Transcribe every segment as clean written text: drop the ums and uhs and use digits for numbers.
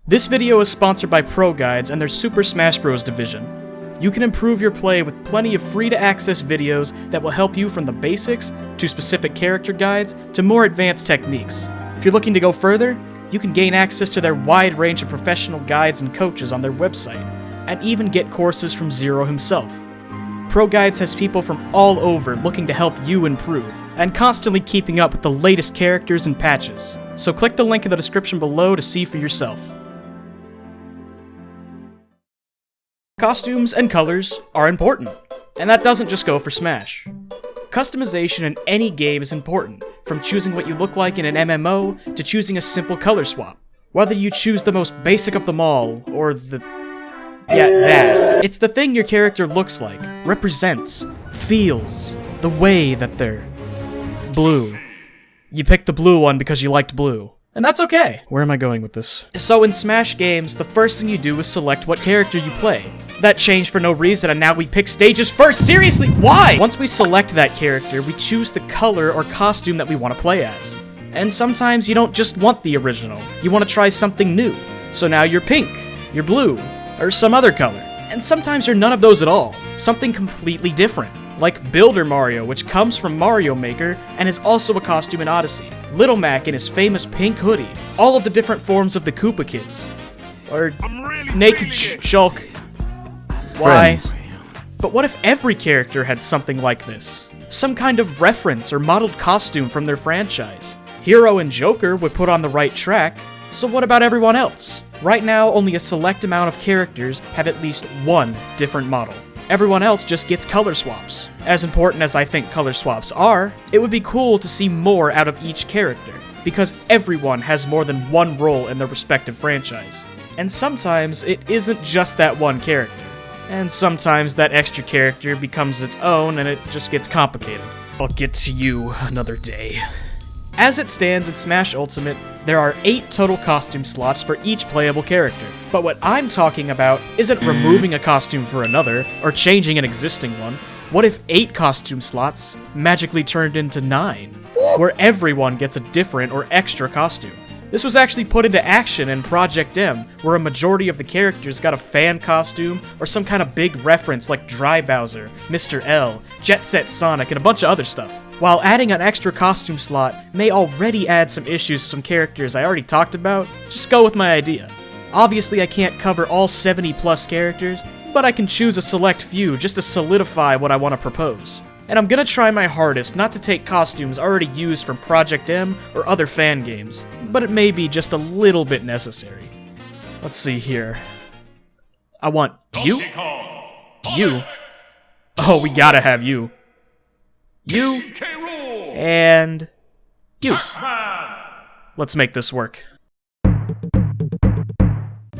This video is sponsored by Pro Guides and their Super Smash Bros. Division. You can improve your play with plenty of free-to-access videos that will help you from the basics, to specific character guides, to more advanced techniques. If you're looking to go further, you can gain access to their wide range of professional guides and coaches on their website, and even get courses from Zero himself. Pro Guides has people from all over looking to help you improve, and constantly keeping up with the latest characters and patches. So click the link in the description below to see for yourself. Costumes and colors are important, and that doesn't just go for Smash. Customization in any game is important, from choosing what you look like in an MMO to choosing a simple color swap. Whether you choose the most basic of them all, or that. It's the thing your character looks like, represents, feels, the way that they're blue. You picked the blue one because you liked blue. And that's okay. Where am I going with this? So in Smash games, the first thing you do is select what character you play. That changed for no reason, and now we pick stages first! Seriously, why? Once we select that character, we choose the color or costume that we want to play as. And sometimes you don't just want the original, you want to try something new. So now you're pink, you're blue, or some other color. And sometimes you're none of those at all, something completely different. Like Builder Mario, which comes from Mario Maker, and is also a costume in Odyssey. Little Mac in his famous pink hoodie. All of the different forms of the Koopa Kids. Or Naked Shulk. Why? Friends. But what if every character had something like this? Some kind of reference or modeled costume from their franchise. Hero and Joker would put on the right track, so what about everyone else? Right now, only a select amount of characters have at least one different model. Everyone else just gets color swaps. As important as I think color swaps are, it would be cool to see more out of each character, because everyone has more than one role in their respective franchise. And sometimes it isn't just that one character. And sometimes that extra character becomes its own and it just gets complicated. I'll get to you another day. As it stands in Smash Ultimate, there are 8 total costume slots for each playable character. But what I'm talking about isn't removing a costume for another, or changing an existing one. What if 8 costume slots magically turned into 9, where everyone gets a different or extra costume? This was actually put into action in Project M, where a majority of the characters got a fan costume, or some kind of big reference like Dry Bowser, Mr. L, Jet Set Sonic, and a bunch of other stuff. While adding an extra costume slot may already add some issues to some characters I already talked about, just go with my idea. Obviously I can't cover all 70 plus characters, but I can choose a select few just to solidify what I want to propose. And I'm gonna try my hardest not to take costumes already used from Project M or other fan games, but it may be just a little bit necessary. Let's see here. I want you? You? Oh, we gotta have you. You, and you. Let's make this work.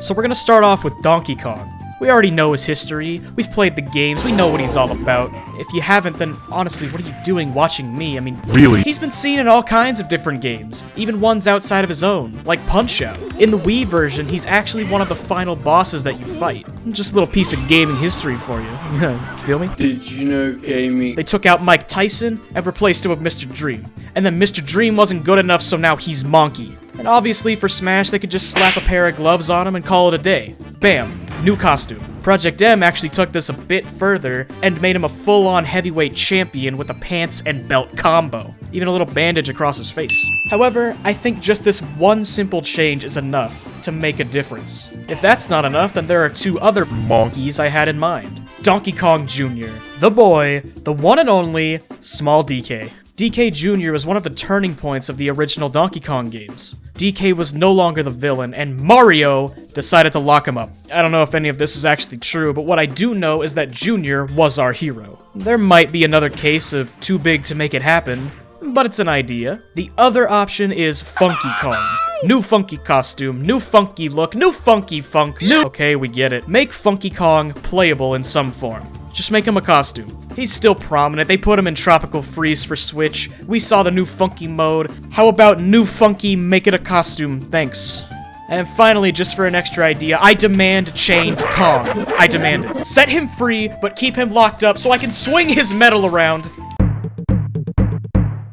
So we're gonna start off with Donkey Kong. We already know his history, we've played the games, we know what he's all about. If you haven't, then honestly, what are you doing watching me? I mean, Really? He's been seen in all kinds of different games, even ones outside of his own, like Punch-Out! In the Wii version, he's actually one of the final bosses that you fight. Just a little piece of gaming history for you. Feel me? Did you know gaming? They took out Mike Tyson and replaced him with Mr. Dream. And then Mr. Dream wasn't good enough, so now he's Monkey. And obviously for Smash, they could just slap a pair of gloves on him and call it a day. Bam, new costume. Project M actually took this a bit further and made him a full-on heavyweight champion with a pants and belt combo. Even a little bandage across his face. However, I think just this one simple change is enough to make a difference. If that's not enough, then there are 2 other monkeys I had in mind. Donkey Kong Jr., the boy, the one and only, Small DK. DK Jr. was one of the turning points of the original Donkey Kong games. DK was no longer the villain, and Mario decided to lock him up. I don't know if any of this is actually true, but what I do know is that Jr. was our hero. There might be another case of too big to make it happen, but it's an idea. The other option is Funky Kong. New funky costume, new funky look, new funky funk, new— Okay, we get it. Make Funky Kong playable in some form. Just make him a costume. He's still prominent, they put him in Tropical Freeze for Switch, we saw the new funky mode. How about new funky, make it a costume, thanks. And finally, just for an extra idea, I demand change Kong. I demand it. Set him free, but keep him locked up so I can swing his metal around.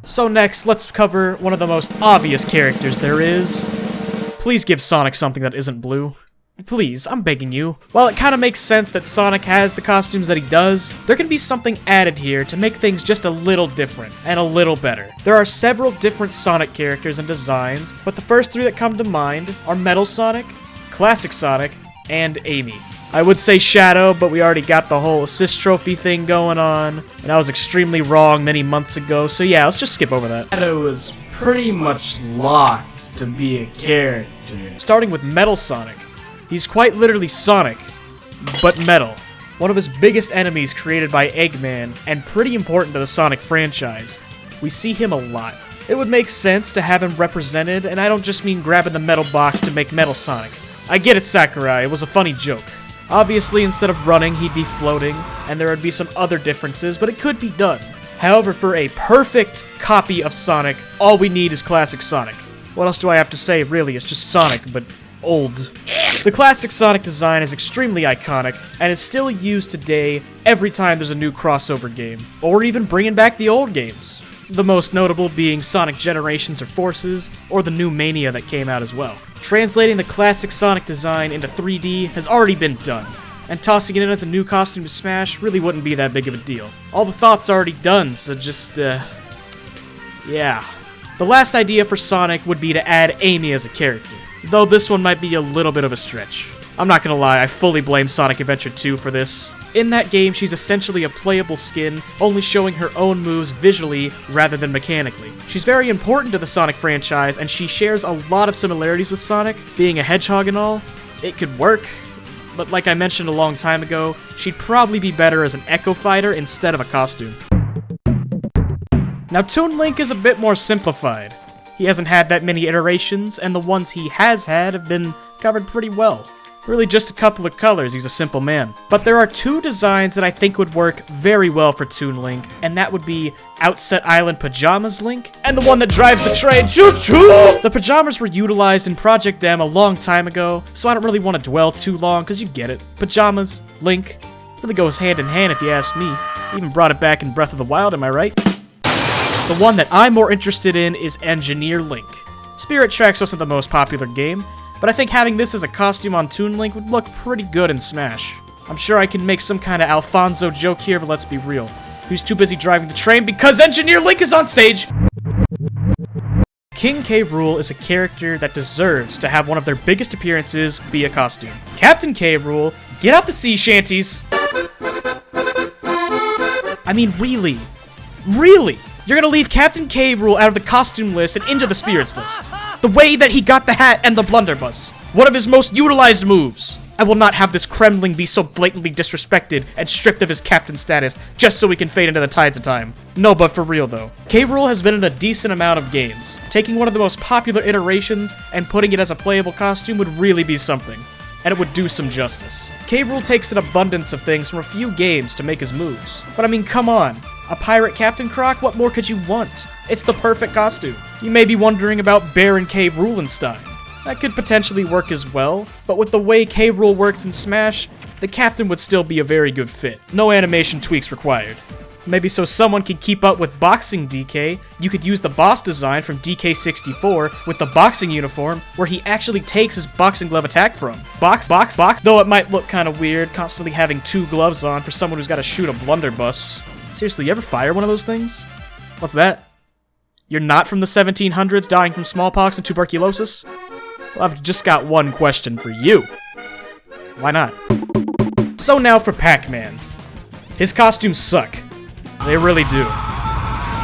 So next, let's cover one of the most obvious characters there is. Please give Sonic something that isn't blue. Please, I'm begging you. While it kind of makes sense that Sonic has the costumes that he does, there can be something added here to make things just a little different and a little better. There are several different Sonic characters and designs, but the first three that come to mind are Metal Sonic, Classic Sonic, and Amy. I would say Shadow, but we already got the whole assist trophy thing going on, and I was extremely wrong many months ago, so yeah, let's just skip over that. Shadow is pretty much locked to be a character. Starting with Metal Sonic. He's quite literally Sonic, but metal. One of his biggest enemies created by Eggman, and pretty important to the Sonic franchise. We see him a lot. It would make sense to have him represented, and I don't just mean grabbing the metal box to make Metal Sonic. I get it, Sakurai, it was a funny joke. Obviously, instead of running, he'd be floating, and there would be some other differences, but it could be done. However, for a perfect copy of Sonic, all we need is Classic Sonic. What else do I have to say, really? It's just Sonic, but old. The classic Sonic design is extremely iconic, and is still used today every time there's a new crossover game, or even bringing back the old games. The most notable being Sonic Generations or Forces, or the new Mania that came out as well. Translating the classic Sonic design into 3D has already been done, and tossing it in as a new costume to Smash really wouldn't be that big of a deal. All the thought's already done, so just, yeah. The last idea for Sonic would be to add Amy as a character, though this one might be a little bit of a stretch. I'm not gonna lie, I fully blame Sonic Adventure 2 for this. In that game, she's essentially a playable skin, only showing her own moves visually rather than mechanically. She's very important to the Sonic franchise, and she shares a lot of similarities with Sonic, being a hedgehog and all. It could work, but like I mentioned a long time ago, she'd probably be better as an Echo Fighter instead of a costume. Now, Toon Link is a bit more simplified. He hasn't had that many iterations, and the ones he has had have been covered pretty well. Really just a couple of colors, he's a simple man. But there are two designs that I think would work very well for Toon Link, and that would be Outset Island Pajamas Link, and the one that drives the train, choo-choo! The pajamas were utilized in Project M a long time ago, so I don't really want to dwell too long, because you get it. Pajamas, Link, really goes hand in hand if you ask me. Even brought it back in Breath of the Wild, am I right? The one that I'm more interested in is Engineer Link. Spirit Tracks wasn't the most popular game, but I think having this as a costume on Toon Link would look pretty good in Smash. I'm sure I can make some kind of Alfonso joke here, but let's be real. He's too busy driving the train because Engineer Link is on stage! King K. Rool is a character that deserves to have one of their biggest appearances be a costume. Captain K. Rool, get out the sea shanties! I mean, really? Really? You're gonna leave Captain K. Rool out of the costume list and into the spirits list. The way that he got the hat and the blunderbuss. One of his most utilized moves. I will not have this Kremling be so blatantly disrespected and stripped of his captain status just so we can fade into the tides of time. No, but for real though. K. Rool has been in a decent amount of games. Taking one of the most popular iterations and putting it as a playable costume would really be something. And it would do some justice. K. Rool takes an abundance of things from a few games to make his moves. But I mean, come on. A pirate Captain Croc? What more could you want? It's the perfect costume. You may be wondering about Baron K. Roolenstein. That could potentially work as well, but with the way K. Rool works in Smash, the captain would still be a very good fit. No animation tweaks required. Maybe so someone can keep up with Boxing DK, you could use the boss design from DK64 with the boxing uniform, where he actually takes his boxing glove attack from. Box, though it might look kinda weird, constantly having two gloves on for someone who's gotta shoot a blunderbuss. Seriously, you ever fire one of those things? What's that? You're not from the 1700s dying from smallpox and tuberculosis? Well, I've just got one question for you. Why not? So now for Pac-Man. His costumes suck. They really do.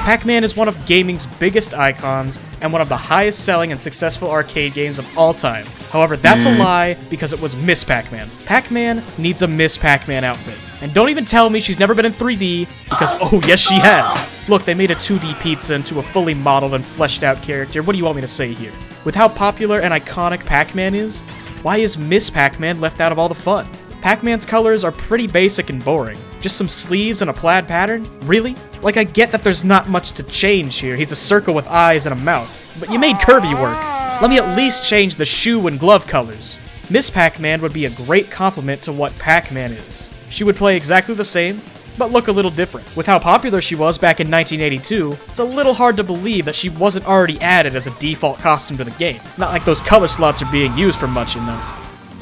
Pac-Man is one of gaming's biggest icons and one of the highest selling and successful arcade games of all time. However, that's a lie because it was Miss Pac-Man. Pac-Man needs a Miss Pac-Man outfit. And don't even tell me she's never been in 3D, because oh yes she has! Look, they made a 2D pizza into a fully modeled and fleshed out character. What do you want me to say here? With how popular and iconic Pac-Man is, why is Miss Pac-Man left out of all the fun? Pac-Man's colors are pretty basic and boring. Just some sleeves and a plaid pattern? Really? Like, I get that there's not much to change here. He's a circle with eyes and a mouth. But you made Kirby work. Let me at least change the shoe and glove colors. Miss Pac-Man would be a great complement to what Pac-Man is. She would play exactly the same, but look a little different. With how popular she was back in 1982, it's a little hard to believe that she wasn't already added as a default costume to the game. Not like those color slots are being used for much, you know.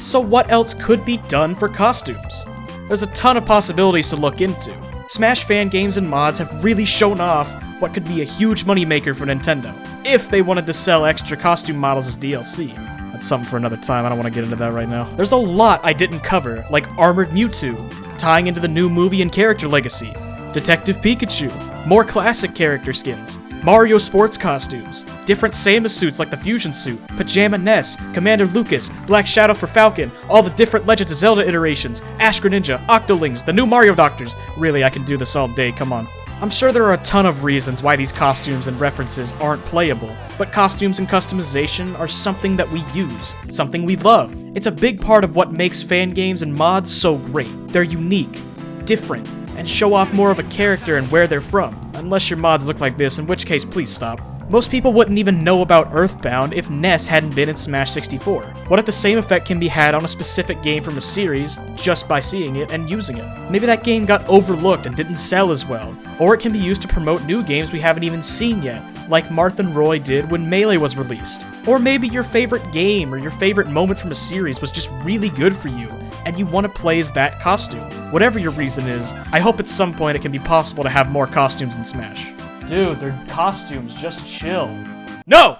So what else could be done for costumes? There's a ton of possibilities to look into. Smash fan games and mods have really shown off what could be a huge moneymaker for Nintendo, if they wanted to sell extra costume models as DLC. That's something for another time, I don't want to get into that right now. There's a lot I didn't cover, like Armored Mewtwo, tying into the new movie and character legacy, Detective Pikachu, more classic character skins, Mario sports costumes, different Samus suits like the Fusion suit, Pajama Ness, Commander Lucas, Black Shadow for Falcon, all the different Legends of Zelda iterations, Ash Greninja, Octolings, the new Mario Doctors. Really, I can do this all day, come on. I'm sure there are a ton of reasons why these costumes and references aren't playable, but costumes and customization are something that we use, something we love. It's a big part of what makes fan games and mods so great. They're unique, different, and show off more of a character and where they're from. Unless your mods look like this, in which case please stop. Most people wouldn't even know about Earthbound if Ness hadn't been in Smash 64. What if the same effect can be had on a specific game from a series just by seeing it and using it? Maybe that game got overlooked and didn't sell as well. Or it can be used to promote new games we haven't even seen yet, like Marth and Roy did when Melee was released. Or maybe your favorite game or your favorite moment from a series was just really good for you, and you want to play as that costume. Whatever your reason is, I hope at some point it can be possible to have more costumes in Smash. Dude, their costumes, just chill. No!